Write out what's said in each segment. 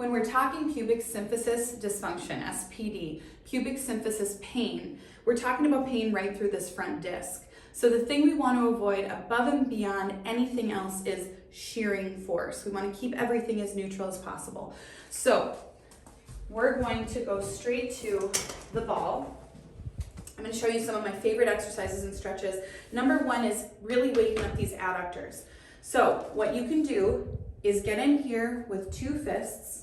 When we're talking pubic symphysis dysfunction, SPD, pubic symphysis pain, we're talking about pain right through this front disc. So the thing we want to avoid above and beyond anything else is shearing force. We want to keep everything as neutral as possible. So we're going to go straight to the ball. I'm going to show you some of my favorite exercises and stretches. Number one is really waking up these adductors. So what you can do is get in here with two fists,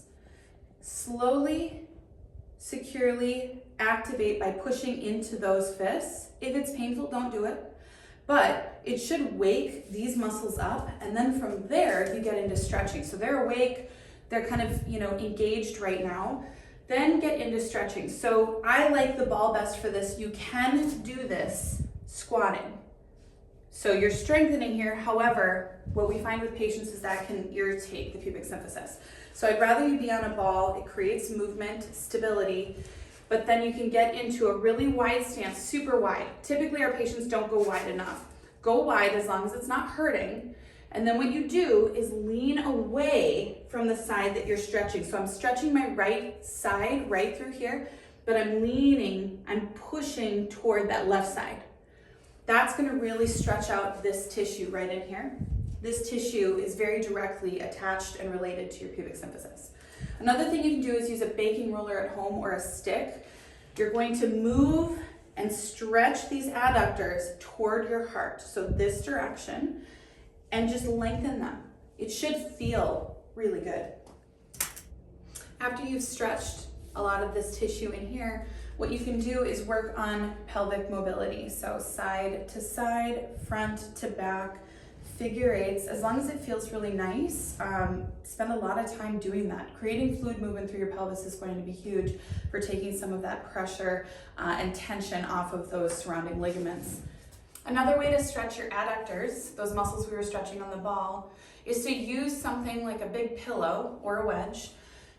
slowly, securely activate by pushing into those fists. If it's painful, don't do it. But it should wake these muscles up, and then from there you get into stretching. So they're awake, they're kind of, engaged right now. Then get into stretching. So I like the ball best for this. You can do this squatting. So you're strengthening here. However, what we find with patients is that can irritate the pubic symphysis. So I'd rather you be on a ball. It creates movement, stability, but then you can get into a really wide stance, super wide. Typically our patients don't go wide enough. Go wide as long as it's not hurting. And then what you do is lean away from the side that you're stretching. So I'm stretching my right side right through here, but I'm pushing toward that left side. That's going to really stretch out this tissue right in here. This tissue is very directly attached and related to your pubic symphysis. Another thing you can do is use a baking roller at home or a stick. You're going to move and stretch these adductors toward your heart. So this direction, and just lengthen them. It should feel really good. After you've stretched a lot of this tissue in here, what you can do is work on pelvic mobility. So side to side, front to back, figure eights. As long as it feels really nice, spend a lot of time doing that. Creating fluid movement through your pelvis is going to be huge for taking some of that pressure and tension off of those surrounding ligaments. Another way to stretch your adductors, those muscles we were stretching on the ball, is to use something like a big pillow or a wedge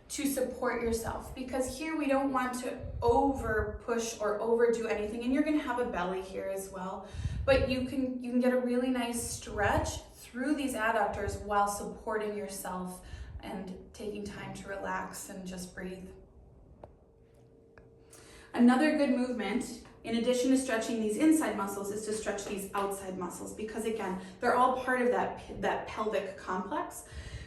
to support yourself, because here we don't want to over push or overdo anything, and you're going to have a belly here as well, but you can get a really nice stretch through these adductors while supporting yourself and taking time to relax and just breathe. Another good movement, in addition to stretching these inside muscles, is to stretch these outside muscles, because again, they're all part of that pelvic complex.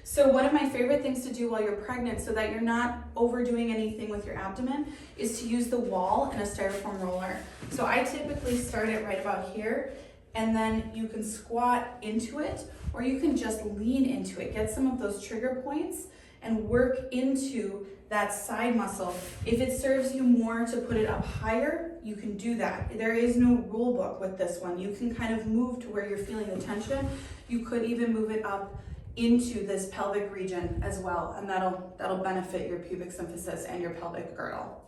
So one of my favorite things to do while you're pregnant, so that you're not overdoing anything with your abdomen, is to use the wall and a styrofoam roller. So I typically start it right about here, and then you can squat into it, or you can just lean into it. Get some of those trigger points and work into that side muscle. If it serves you more to put it up higher, you can do that. There is no rule book with this one. You can kind of move to where you're feeling the tension. You could even move it up into this pelvic region as well, and that'll benefit your pubic symphysis and your pelvic girdle.